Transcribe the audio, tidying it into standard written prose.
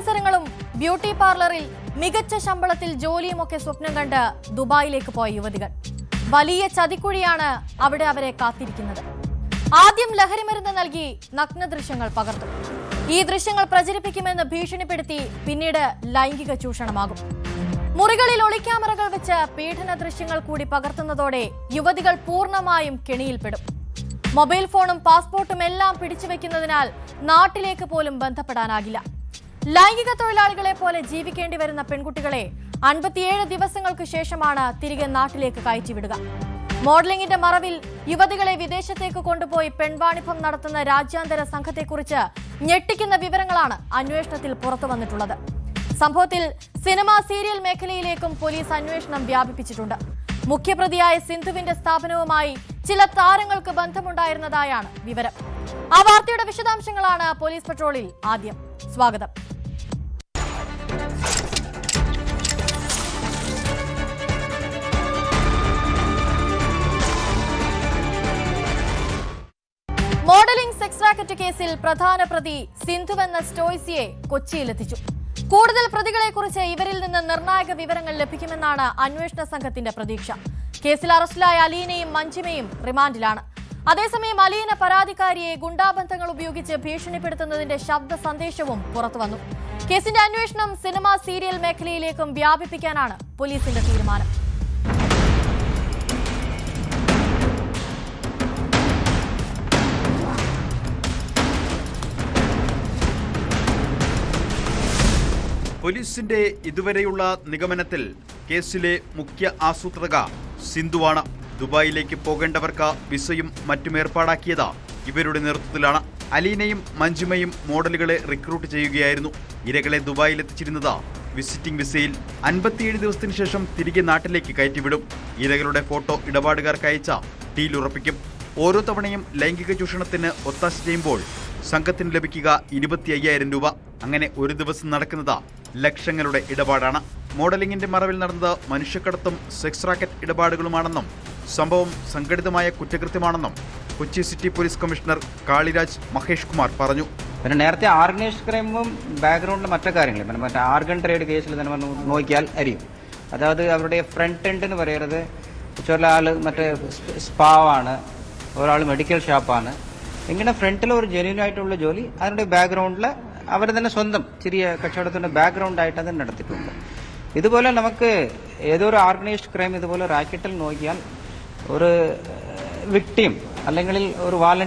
തൊഴിലവസരങ്ങളും ബ്യൂട്ടി പാർലറിൽ മികച്ച ശമ്പളത്തിൽ ജോലിയുമൊക്കെ സ്വപ്നം കണ്ട് ദുബായിലേക്ക് പോയ യുവതികൾ. വലിയ ചതിക്കുഴിയാണ് അവിടെ അവരെ കാത്തിരിക്കുന്നത്. ആദ്യം ലഹരിമരുന്ന് നൽകി നഗ്ന ദൃശ്യങ്ങൾ പകർത്തും. ഈ ദൃശ്യങ്ങൾ പ്രചരിപ്പിക്കുമെന്ന് ഭീഷണിപ്പെടുത്തി പിന്നീട് ലൈംഗിക ചൂഷണമാകും. മുറികളിൽ ഒളിക്യാമറകൾ വെച്ച് പീഡന ദൃശ്യങ്ങൾ കൂടി പകർത്തുന്നതോടെ യുവതികൾ പൂർണ്ണമായും കെണിയിൽപ്പെടും. മൊബൈൽ ഫോണും പാസ്പോർട്ടും എല്ലാം പിടിച്ചുവെക്കുന്നതിനാൽ നാട്ടിലേക്ക് പോലും ബന്ധപ്പെടാനാകില്ല. ലൈംഗിക തൊഴിലാളികളെ പോലെ ജീവിക്കേണ്ടി വരുന്ന പെൺകുട്ടികളെ 57 ദിവസങ്ങൾക്ക് ശേഷമാണ് തിരികെ നാട്ടിലേക്ക് കയറ്റിവിടുക. മോഡലിംഗിന്റെ മറവിൽ യുവതികളെ വിദേശത്തേക്ക് കൊണ്ടുപോയി പെൺവാണിഭം നടത്തുന്ന രാജ്യാന്തര സംഘത്തെക്കുറിച്ച് ഞെട്ടിക്കുന്ന വിവരങ്ങളാണ് അന്വേഷണത്തിൽ പുറത്തുവന്നിട്ടുള്ളത്. സംഭവത്തിൽ സിനിമ സീരിയൽ മേഖലയിലേക്കും പോലീസ് അന്വേഷണം വ്യാപിപ്പിച്ചിട്ടുണ്ട്. മുഖ്യപ്രതിയായ സിന്ധുവിന്റെ സ്ഥാപനവുമായി ചില താരങ്ങൾക്ക് ബന്ധമുണ്ടായിരുന്നതായാണ് വിവരം. ആ വാർത്തയുടെ വിശദാംശങ്ങളാണ് പോലീസ് പെട്രോളിൽ ആദ്യം. സ്വാഗതം. മോഡലിംഗ് സെക്സ് റാക്കറ്റ് കേസിൽ പ്രധാന പ്രതി സിന്ധുവെന്ന സ്റ്റോയ്സിയെ കൊച്ചിയിലെത്തിച്ചു. കൂടുതൽ പ്രതികളെക്കുറിച്ച് ഇവരിൽ നിന്ന് നിർണായക വിവരങ്ങൾ ലഭിക്കുമെന്നാണ് അന്വേഷണ സംഘത്തിന്റെ പ്രതീക്ഷ. കേസിൽ അറസ്റ്റിലായ അലീനയും മഞ്ജിമയും റിമാൻഡിലാണ്. അതേസമയം അലീന പരാതിക്കാരിയെ ഗുണ്ടാബന്ധങ്ങൾ ഉപയോഗിച്ച് ഭീഷണിപ്പെടുത്തുന്നതിന്റെ ശബ്ദ സന്ദേശവും പുറത്തുവന്നു. കേസിന്റെ അന്വേഷണം സിനിമ സീരിയൽ മേഖലയിലേക്കും വ്യാപിപ്പിക്കാനാണ് പോലീസിന്റെ തീരുമാനം. പോലീസിന്റെ ഇതുവരെയുള്ള നിഗമനത്തിൽ കേസിലെ മുഖ്യ ആസൂത്രക സിന്ധുവാണ്. ദുബായിലേക്ക് പോകേണ്ടവർക്ക് വിസയും മറ്റും ഏർപ്പാടാക്കിയത് ഇവരുടെ നേതൃത്വത്തിലാണ്. അലീനയും മഞ്ജുമയും മോഡലുകളെ റിക്രൂട്ട് ചെയ്യുകയായിരുന്നു. ഇരകളെ ദുബായിലെത്തിച്ചിരുന്നത് വിസിറ്റിംഗ് വിസയിൽ. 57 ദിവസത്തിന് ശേഷം തിരികെ നാട്ടിലേക്ക് കയറ്റിവിടും. ഇരകളുടെ ഫോട്ടോ ഇടപാടുകാർക്ക് അയച്ച ഡീലുറപ്പിക്കും. ഓരോ തവണയും ലൈംഗിക ചൂഷണത്തിന് ഒത്താശ ചെയ്യുമ്പോൾ സംഘത്തിന് ലഭിക്കുക 25,000 രൂപ. അങ്ങനെ ഒരു ദിവസം നടക്കുന്നത് ലക്ഷങ്ങളുടെ ഇടപാടാണ്. മോഡലിംഗിന്റെ മറവിൽ നടന്നത് മനുഷ്യക്കടത്തും സെക്സ് റാക്കറ്റ് ഇടപാടുകളുമാണെന്നും സംഭവം സംഘടിതമായ കുറ്റകൃത്യമാണെന്നും Kochi city police commissioner Kaliraj Mahesh Kumar പറഞ്ഞു. പിന്നെ നേരത്തെ ഓർഗനൈസ്ഡ് ക്രൈമും ബാക്ക്ഗ്രൗണ്ടിൽ മറ്റു കാര്യങ്ങളും പിന്നെ മറ്റേ ആർഗൻ ട്രേഡ് കേസിൽ തന്നെ നോക്കിയാൽ അറിയും. അതായത് അവരുടെ ഫ്രണ്ട് എൻഡ് എന്ന് പറയുന്നത് ഒരാൾ മറ്റേ സ്പാവാണ്, ഒരാൾ മെഡിക്കൽ ഷോപ്പാണ്. ഇങ്ങനെ ഫ്രണ്ടിൽ ഒരു ജെന്യൂൻ ആയിട്ടുള്ള ജോലി അതിന്റെ ബാക്ക്ഗ്രൗണ്ടിൽ അവർ തന്നെ സ്വന്തം ചെറിയ കച്ചവടത്തിന്റെ ബാക്ക്ഗ്രൗണ്ട് ആയിട്ട് അത് നടത്തിയിട്ടുണ്ട്. ഇതുപോലെ നമുക്ക് ഏതൊരു ഓർഗനൈസ്ഡ് ക്രൈം ഇതുപോലെ റാക്കറ്റിൽ നോക്കിയാൽ ഒരു വിക്ടിം അല്ലെങ്കിൽ ഒരു